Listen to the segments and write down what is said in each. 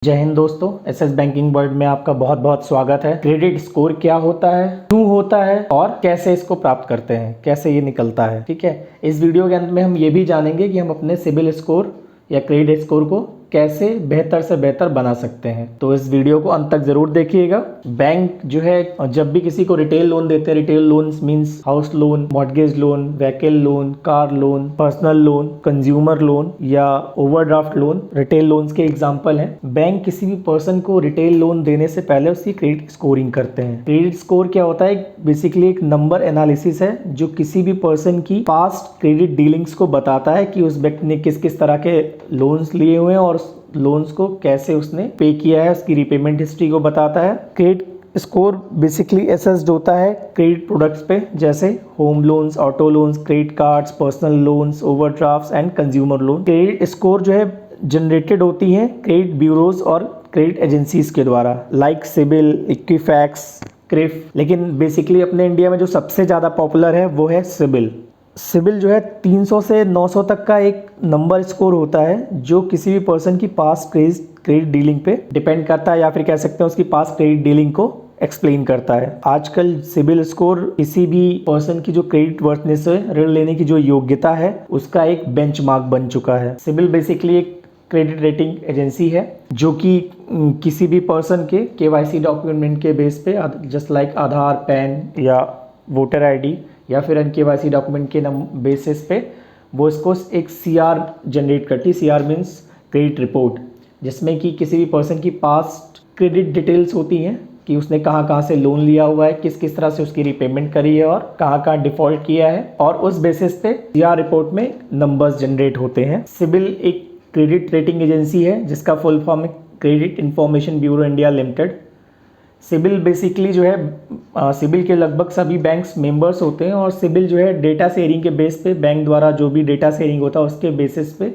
जय हिंद दोस्तों, SS banking world में आपका बहुत बहुत स्वागत है। क्रेडिट स्कोर क्या होता है, क्यों होता है और कैसे इसको प्राप्त करते हैं, कैसे ये निकलता है। ठीक है, इस वीडियो के अंत में हम ये भी जानेंगे कि हम अपने सिबिल स्कोर या क्रेडिट स्कोर को कैसे बेहतर से बेहतर बना सकते हैं। तो इस वीडियो को अंत तक जरूर देखिएगा। बैंक जो है जब भी किसी को रिटेल लोन देते हैं, retail loan means house loan, mortgage loan, vehicle loan, car loan, personal loan, consumer loan या ओवरड्राफ्ट लोन, रिटेल लोन्स के एग्जांपल हैं। बैंक किसी भी पर्सन को रिटेल लोन देने से पहले उसकी क्रेडिट स्कोरिंग करते हैं। क्रेडिट स्कोर क्या होता है? बेसिकली एक नंबर एनालिसिस है जो किसी भी पर्सन की पास्ट क्रेडिट डीलिंग्स को बताता है कि उस व्यक्ति ने किस किस तरह के लोन्स लिए हुए हैं और लोन्स को कैसे उसने पे किया है, उसकी रिपेमेंट हिस्ट्री को बताता है। क्रेडिट स्कोर बेसिकली असेस्ड होता है क्रेडिट प्रोडक्ट्स पे, जैसे home loans, auto loans, credit cards, personal loans, overdrafts and consumer loan. Credit score जो है जनरेटेड होती है क्रेडिट ब्यूरोज और क्रेडिट एजेंसीज के द्वारा, लाइक सिबिल, इक्विफैक्स, क्रिफ। लेकिन बेसिकली अपने इंडिया में जो सबसे ज़्यादा पॉपुलर है वो है सिबिल। सिबिल जो है 300 से 900 तक का एक नंबर स्कोर होता है जो किसी भी पर्सन की पास्ट क्रेडिट डीलिंग पे डिपेंड करता है, या फिर कह सकते हैं उसकी पास्ट क्रेडिट डीलिंग को एक्सप्लेन करता है। आजकल सिबिल स्कोर किसी भी पर्सन की जो क्रेडिट वर्थनेस है, ऋण लेने की जो योग्यता है, उसका एक बेंचमार्क बन चुका है। सिबिल बेसिकली एक क्रेडिट रेटिंग एजेंसी है जो कि किसी भी पर्सन के केवाईसी डॉक्यूमेंट के बेस पे, जस्ट लाइक आधार, पैन या वोटर आईडी या फिर केवाईसी डॉक्यूमेंट के बेसिस पे वो इसको एक सीआर जनरेट करती है। सीआर मीन्स क्रेडिट रिपोर्ट, जिसमें कि किसी भी पर्सन की पास्ट क्रेडिट डिटेल्स होती हैं कि उसने कहाँ कहाँ से लोन लिया हुआ है, किस किस तरह से उसकी रिपेमेंट करी है और कहाँ कहाँ डिफॉल्ट किया है, और उस बेसिस पे सीआर रिपोर्ट में नंबर्स जनरेट होते हैं। सिबिल एक क्रेडिट रेटिंग एजेंसी है जिसका फुल फॉर्म है credit information bureau India limited. CIBIL basically जो है सिबिल के लगभग सभी बैंक्स मेंबर्स होते हैं, और सिबिल जो है डेटा शेयरिंग के बेस पे, बैंक द्वारा जो भी डेटा शेयरिंग होता है उसके बेसिस पे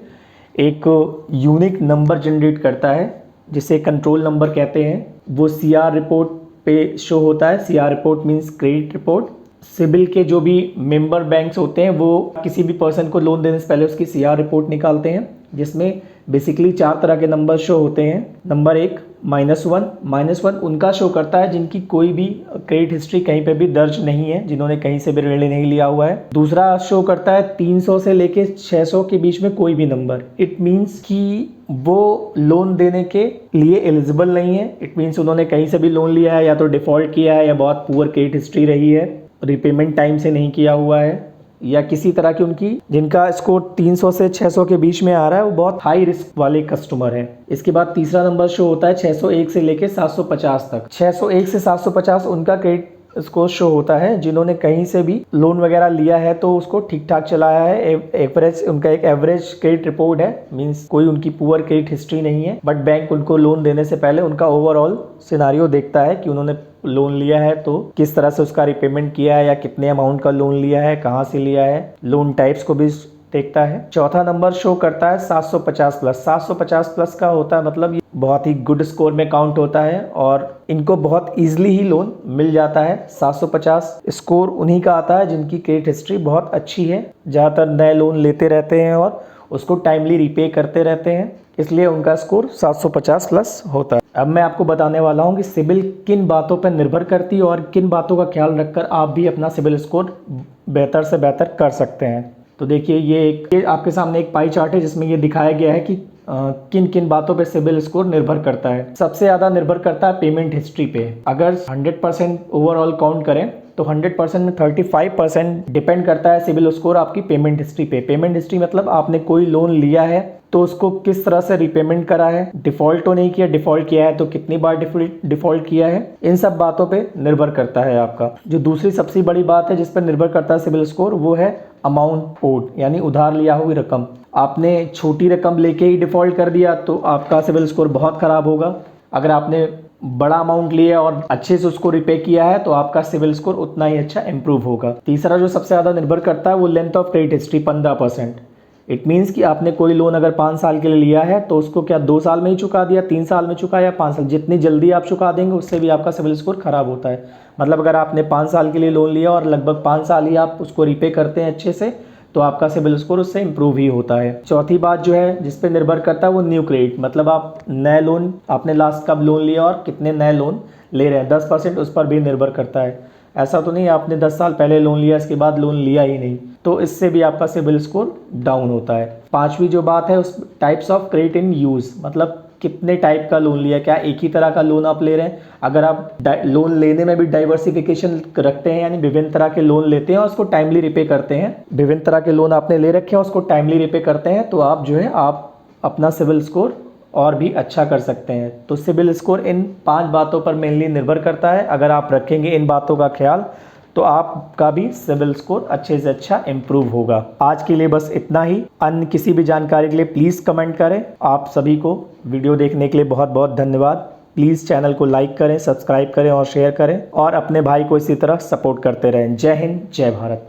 एक यूनिक नंबर जनरेट करता है जिसे कंट्रोल नंबर कहते हैं। वो सीआर रिपोर्ट पे शो होता है। CR report means credit report. CIBIL के जो भी मेंबर बैंक्स होते हैं वो किसी भी पर्सन को लोन देने से पहले उसकी सीआर रिपोर्ट निकालते हैं, जिसमें बेसिकली 4 तरह के नंबर शो होते हैं। नंबर 1 -1 उनका शो करता है जिनकी कोई भी क्रेडिट हिस्ट्री कहीं पे भी दर्ज नहीं है, जिन्होंने कहीं से भी ऋण नहीं लिया हुआ है। दूसरा शो करता है 300 से लेके 600 के बीच में कोई भी नंबर। इट मीन्स कि वो लोन देने के लिए एलिजिबल नहीं है। इट मीन्स उन्होंने कहीं से भी लोन लिया है, या तो डिफॉल्ट किया है, या बहुत पुअर क्रेडिट हिस्ट्री रही है, रिपेमेंट टाइम से नहीं किया हुआ है, या किसी तरह की उनकी जिनका स्कोर 300 से 600 के बीच में आ रहा है, वो बहुत हाई रिस्क वाले कस्टमर हैं। इसके बाद तीसरा नंबर शो होता है 601 से लेके 750 तक। 601 से 750 उनका क्रेडिट स्कोर शो होता है जिन्होंने कहीं से भी लोन वगैरह लिया है तो उसको ठीक ठाक चलाया है। एवरेज उनका एक एवरेज क्रेडिट रिपोर्ट है, मींस कोई उनकी पुअर क्रेडिट हिस्ट्री नहीं है, बट बैंक उनको लोन देने से पहले उनका ओवरऑल सिनारियो देखता है कि उन्होंने लोन लिया है तो किस तरह से उसका रिपेमेंट किया है, या कितने अमाउंट का लोन लिया है, कहाँ से लिया है, लोन टाइप्स को भी देखता है। चौथा नंबर शो करता है 750 प्लस। 750 प्लस का होता है मतलब ये बहुत ही गुड स्कोर में काउंट होता है और इनको बहुत इजीली ही लोन मिल जाता है। 750 स्कोर उन्हीं का आता है जिनकी क्रेडिट हिस्ट्री बहुत अच्छी है, ज़्यादातर नए लोन लेते रहते हैं और उसको टाइमली रिपे करते रहते हैं, इसलिए उनका स्कोर 750 प्लस होता है। अब मैं आपको बताने वाला हूँ कि सिबिल किन बातों पर निर्भर करती है और किन बातों का ख्याल रखकर आप भी अपना सिबिल स्कोर बेहतर से बेहतर कर सकते हैं। तो देखिए, ये आपके सामने एक पाई चार्ट है जिसमें ये दिखाया गया है कि किन किन बातों पे सिबिल स्कोर निर्भर करता है। सबसे ज़्यादा निर्भर करता है पेमेंट हिस्ट्री पे। अगर 100% ओवरऑल काउंट करें तो 100% में 35% डिपेंड करता है सिबिल स्कोर आपकी पेमेंट हिस्ट्री पे। पेमेंट हिस्ट्री मतलब आपने कोई लोन लिया है तो उसको किस तरह से रिपेमेंट करा है, डिफॉल्ट तो नहीं किया, डिफॉल्ट किया है तो कितनी बार डिफॉल्ट किया है, इन सब बातों पे निर्भर करता है आपका। जो दूसरी सबसे बड़ी बात है जिस पर निर्भर करता है सिबिल स्कोर, वो है अमाउंट ओड, यानी उधार लिया हुई रकम। आपने छोटी रकम लेके ही डिफॉल्ट कर दिया तो आपका सिबिल स्कोर बहुत खराब होगा। अगर आपने बड़ा अमाउंट लिया और अच्छे से उसको रिपे किया है तो आपका सिबिल स्कोर उतना ही अच्छा इंप्रूव होगा। तीसरा जो सबसे ज़्यादा निर्भर करता है वो length of credit history, 15%। It means कि आपने कोई लोन अगर 5 साल के लिए लिया है तो उसको क्या 2 साल में ही चुका दिया, 3 साल में चुका, या 5 साल, जितनी जल्दी आप चुका देंगे उससे भी आपका सिबिल स्कोर खराब होता है। मतलब अगर आपने 5 साल के लिए लोन लिया और लगभग 5 साल ही आप उसको रिपे करते हैं अच्छे से, तो आपका सिबिल स्कोर उससे इम्प्रूव ही होता है। चौथी बात जो है जिस पे निर्भर करता है वो न्यू क्रेडिट, मतलब आप नए लोन, आपने लास्ट कब लोन लिया और कितने नए लोन ले रहे हैं, 10% उस पर भी निर्भर करता है। ऐसा तो नहीं आपने 10 साल पहले लोन लिया इसके बाद लोन लिया ही नहीं, तो इससे भी आपका सिबिल स्कोर डाउन होता है। पांचवी जो बात है उस types of credit in use, मतलब कितने टाइप का लोन लिया, क्या एक ही तरह का लोन आप ले रहे हैं। अगर आप लोन लेने में भी डाइवर्सिफिकेशन रखते हैं, यानी विभिन्न तरह के लोन लेते हैं और उसको टाइमली रिपे करते हैं, विभिन्न तरह के लोन आपने ले रखे हैं उसको टाइमली रिपे करते हैं, तो आप जो है आप अपना सिबिल स्कोर और भी अच्छा कर सकते हैं। तो सिबिल स्कोर इन 5 बातों पर मेनली निर्भर करता है। अगर आप रखेंगे इन बातों का ख्याल तो आपका भी सिबिल स्कोर अच्छे से अच्छा इम्प्रूव होगा। आज के लिए बस इतना ही। अन्य किसी भी जानकारी के लिए प्लीज़ कमेंट करें। आप सभी को वीडियो देखने के लिए बहुत बहुत धन्यवाद। प्लीज़ चैनल को लाइक करें, सब्सक्राइब करें और शेयर करें और अपने भाई को इसी तरह सपोर्ट करते रहें। जय हिंद, जय भारत।